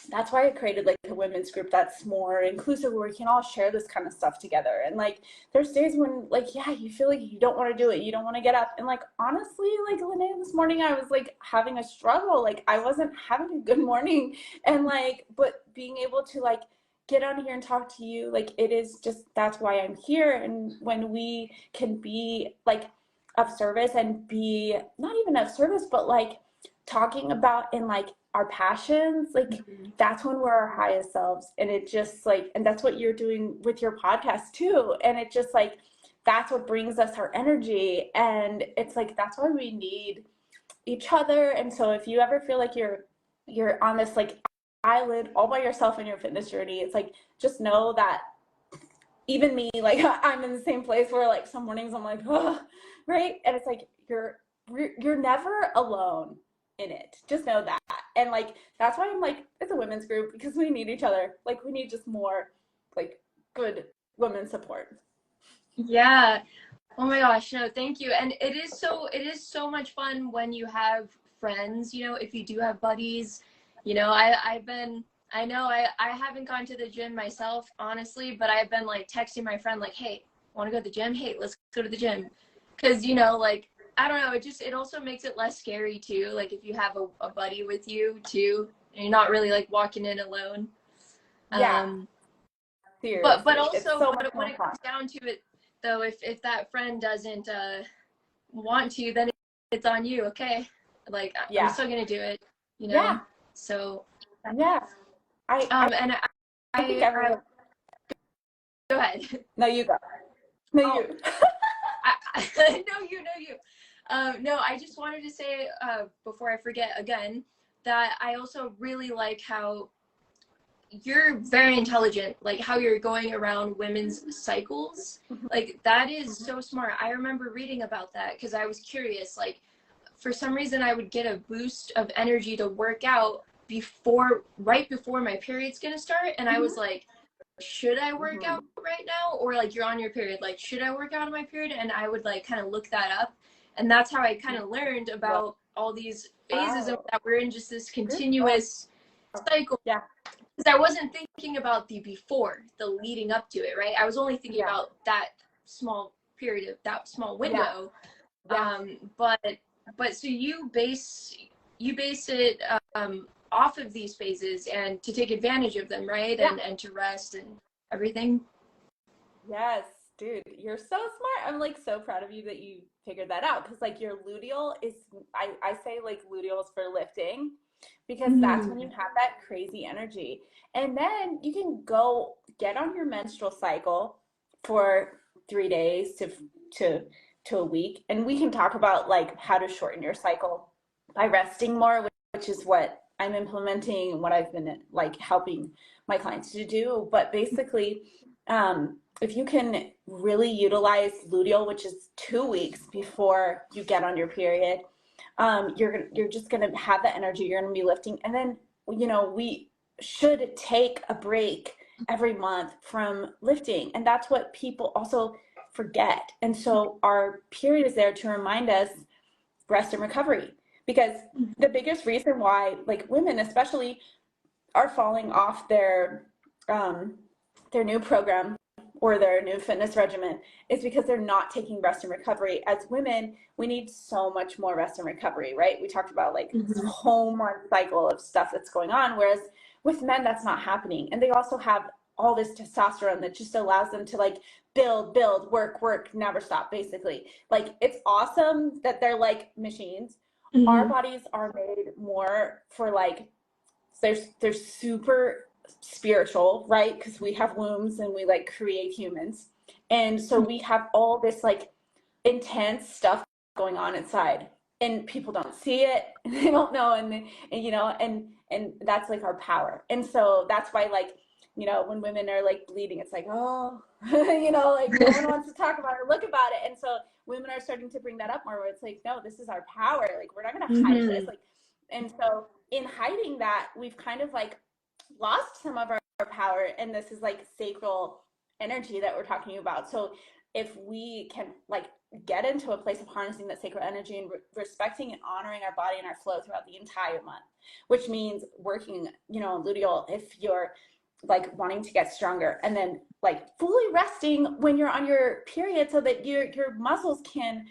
that's why I created like a women's group that's more inclusive, where we can all share this kind of stuff together. And like there's days when like, yeah, you feel like you don't want to do it, you don't want to get up, and like honestly, like Linnea, this morning I was like having a struggle, like I wasn't having a good morning, and like but being able to like get on here and talk to you, like it is just, that's why I'm here. And when we can be like of service, and be not even of service, but like talking about in like our passions, like that's when we're our highest selves. And it just like, and that's what you're doing with your podcast too. And it just like, that's what brings us our energy. And it's like, that's why we need each other. And so if you ever feel like you're on this like island all by yourself in your fitness journey, it's like, just know that even me, like I'm in the same place where like some mornings I'm like, oh, right? And it's like, you're never alone in it. Just know that. And like that's why I'm like, it's a women's group, because we need each other. Like we need just more like good women support. Yeah. Oh my gosh, no, thank you. And it is so much fun when you have friends, you know, if you do have buddies, you know, I know I haven't gone to the gym myself, honestly, but I've been like texting my friend like, hey, want to go to the gym? Hey, let's go to the gym. Because, you know, like, I don't know, it also makes it less scary too. Like if you have a buddy with you too, and you're not really like walking in alone. Yeah, But seriously, it's also so much when more it fun. comes down to it, though, if that friend doesn't want to, then it's on you. Okay, like I'm Yeah, still gonna do it, you know. yeah, So yeah. I and I think I everyone. go ahead. No, you go. No, Oh, you. no, you. No, I just wanted to say before I forget again that I also really like how you're very intelligent, like how you're going around women's cycles. Like that is so smart. I remember reading about that because I was curious. Like for some reason I would get a boost of energy to work out right before my period's gonna start, and I was like, should I work out Mhm. right now? Or like you're on your period, like should I work out on my period? And I would like kind of look that up, and that's how I kind of learned about all these phases and Wow. that we're in just this Good job. continuous cycle. Yeah. Because I wasn't thinking about the before, the leading up to it, right? I was only thinking Yeah. about that small period of that small Yeah. window. Yeah. But so you base it off of these phases and to take advantage of them, right? Yeah. And to rest and everything. Yes, dude, you're so smart. I'm like so proud of you that you figured that out because like your luteal is I say like luteal is for lifting because that's when you Mm. have that crazy energy. And then you can go get on your menstrual cycle for 3 days to to a week. And we can talk about like how to shorten your cycle by resting more, which is what I'm implementing, what I've been like helping my clients to do. But basically, if you can really utilize luteal, which is 2 weeks before you get on your period, you're just gonna have the energy. You're gonna be lifting, and then you know we should take a break every month from lifting, and that's what people also forget. And so our period is there to remind us rest and recovery, because the biggest reason why like women especially are falling off um, their new program or their new fitness regimen is because they're not taking rest and recovery. As women, we need so much more rest and recovery, right? We talked about like this Mm-hmm. whole month cycle of stuff that's going on, whereas with men, that's not happening. And they also have all this testosterone that just allows them to like build, work, never stop, basically. Like it's awesome that they're like machines. Our Mm-hmm. bodies are made more for like they're super spiritual, right? Because we have wombs and we like create humans. And so we have all this like intense stuff going on inside. And people don't see it, and they don't know, and you know, and that's like our power. And so that's why like, you know, when women are like bleeding, it's like, oh, you know, like no one wants to talk about it or look about it. And so women are starting to bring that up more, where it's like, no, this is our power. Like we're not gonna hide this. Mm-hmm. Like, and so in hiding that, we've kind of like lost some of our power. And this is like sacral energy that we're talking about. So if we can like get into a place of harnessing that sacred energy and respecting and honoring our body and our flow throughout the entire month, which means working, you know, luteal if you're like wanting to get stronger, and then like fully resting when you're on your period so that your muscles can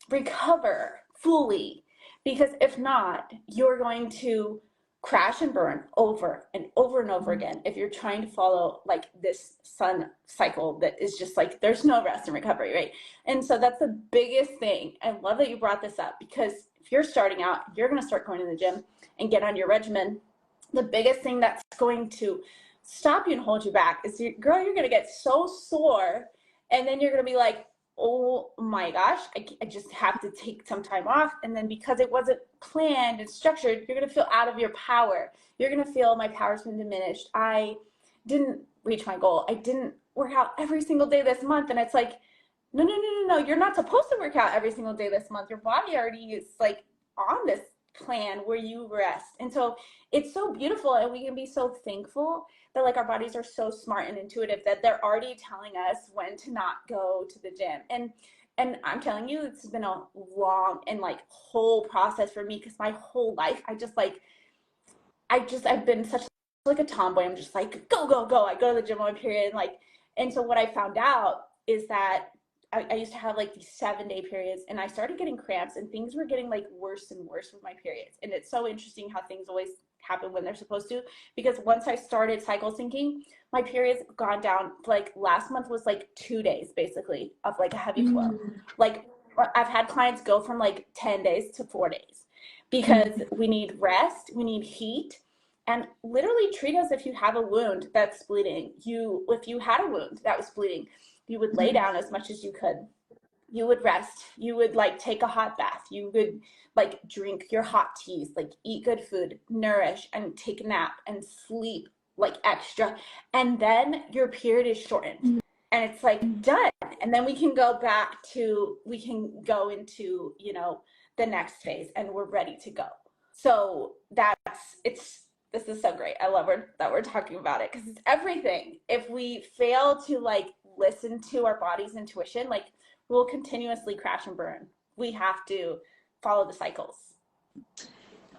recover fully, because if not, you're going to crash and burn over and over and over again if you're trying to follow like this sun cycle that is just like there's no rest and recovery, right? And so that's the biggest thing. I love that you brought this up, because if you're starting out, you're going to start going to the gym and get on your regimen. The biggest thing that's going to stop you and hold you back is girl, you're going to get so sore, and then you're going to be like, oh my gosh, I just have to take some time off. And then because it wasn't planned and structured, you're going to feel out of your power. You're going to feel my power's been diminished. I didn't reach my goal. I didn't work out every single day this month. And it's like, no. You're not supposed to work out every single day this month. Your body already is like on this plan where you rest. And so it's so beautiful, and we can be so thankful that like our bodies are so smart and intuitive that they're already telling us when to not go to the gym. And I'm telling you, it's been a long and like whole process for me because my whole life I've been such like a tomboy. I'm just like, go, go, go. I go to the gym on my period. And like, and so what I found out is that I used to have like these 7-day periods, and I started getting cramps, and things were getting like worse and worse with my periods. And it's so interesting how things always happen when they're supposed to, because once I started cycle syncing, my periods gone down. Like last month was like 2 days basically of like a heavy flow. Like I've had clients go from like 10 days to 4 days because we need rest, we need heat, and literally treat us if you have a wound that's bleeding. If you had a wound that was bleeding, you would lay down as much as you could. You would rest. You would like take a hot bath. You would like drink your hot teas, like eat good food, nourish, and take a nap and sleep like extra. And then your period is shortened. And it's like done. And then we can go into, the next phase, and we're ready to go. So this is so great. I love that we're talking about it because it's everything. If we fail to like listen to our body's intuition, like we'll continuously crash and burn. We have to follow the cycles.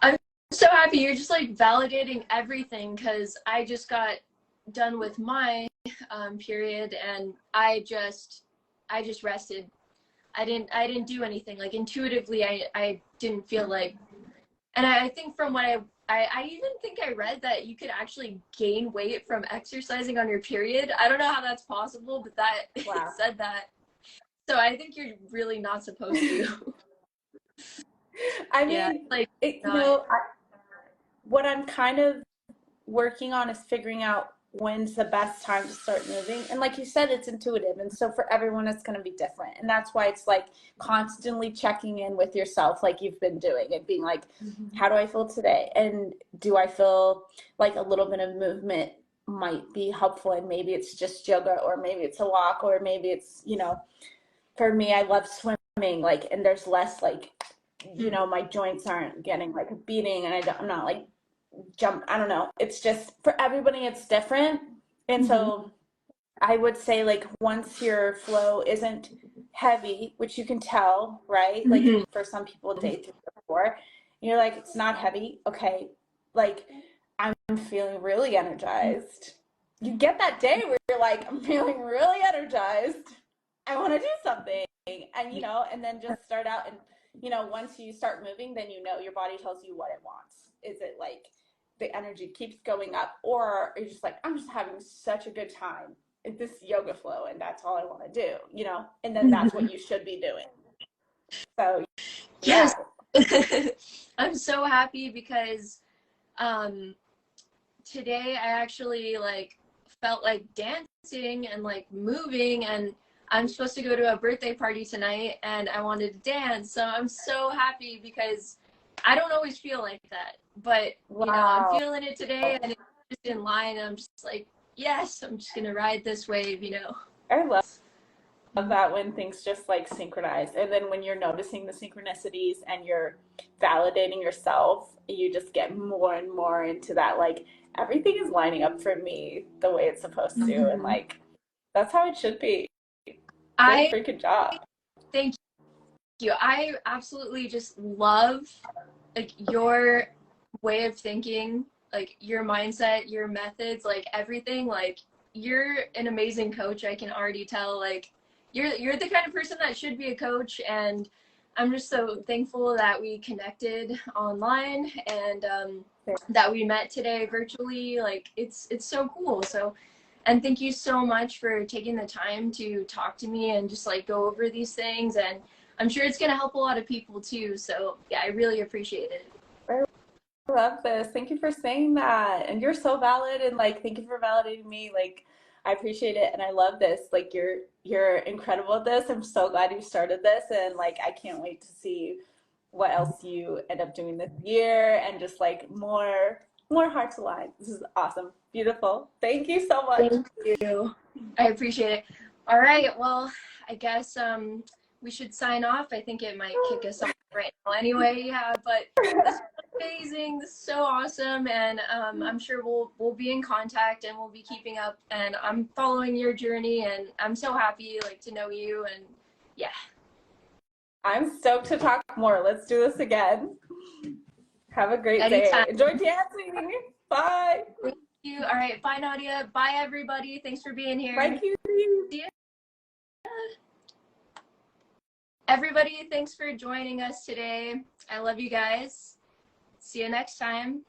I'm so happy you're just like validating everything, because I just got done with my period, and I just rested. I didn't do anything. Like intuitively, I didn't feel like, and I think from what I even think I read that you could actually gain weight from exercising on your period. I don't know how that's possible, but that Wow. it said that. So I think you're really not supposed to. I mean, yeah, like what I'm kind of working on is figuring out when's the best time to start moving. And like you said, it's intuitive. And so for everyone, it's going to be different. And that's why it's like constantly checking in with yourself, like you've been doing, and being like, how do I feel today? And do I feel like a little bit of movement might be helpful? And maybe it's just yoga, or maybe it's a walk, or maybe it's, for me, I love swimming, like, and there's less like, my joints aren't getting like a beating, and I'm not like I don't know. It's just for everybody, it's different. And so I would say like once your flow isn't heavy, which you can tell, right? Like for some people, day 3 or 4, you're like, it's not heavy. Okay. Like I'm feeling really energized. You get that day where you're like, I'm feeling really energized. I want to do something. And, and then just start out, and, once you start moving, then, your body tells you what it wants. Is it like the energy keeps going up, or you're just like, I'm just having such a good time in this yoga flow, and that's all I want to do, and then that's what you should be doing. So yes. I'm so happy because today I actually like felt like dancing and like moving, and I'm supposed to go to a birthday party tonight, and I wanted to dance. So I'm so happy because I don't always feel like that, but wow. I'm feeling it today, and it's just in line, and I'm just like, yes, I'm just gonna ride this wave. I love that when things just like synchronize, and then when you're noticing the synchronicities and you're validating yourself, you just get more and more into that, like everything is lining up for me the way it's supposed to, and like that's how it should be. Good freaking job. Thank you. I absolutely just love like your way of thinking, like your mindset, your methods, like everything. Like you're an amazing coach. I can already tell. Like you're the kind of person that should be a coach, and I'm just so thankful that we connected online, and that we met today virtually. Like it's so cool. So, and thank you so much for taking the time to talk to me and just like go over these things, and I'm sure it's going to help a lot of people too. So yeah, I really appreciate it. I love this. Thank you for saying that. And you're so valid, and like thank you for validating me. Like I appreciate it, and I love this. Like you're incredible at this. I'm so glad you started this, and like I can't wait to see what else you end up doing this year, and just like more hearts aligned. This is awesome. Beautiful. Thank you so much. Thank you. I appreciate it. All right. Well, I guess we should sign off. I think it might kick us off right now anyway. Yeah, but this is amazing. This is so awesome, and I'm sure we'll be in contact, and we'll be keeping up, and I'm following your journey, and I'm so happy like to know you, and yeah. I'm stoked to talk more. Let's do this again. Have a great Anytime. day. Enjoy dancing. Bye. Thank you. All right. Bye, Nadia. Bye, everybody. Thanks for being here. Bye, cutie. See ya. Everybody, thanks for joining us today. I love you guys. See you next time.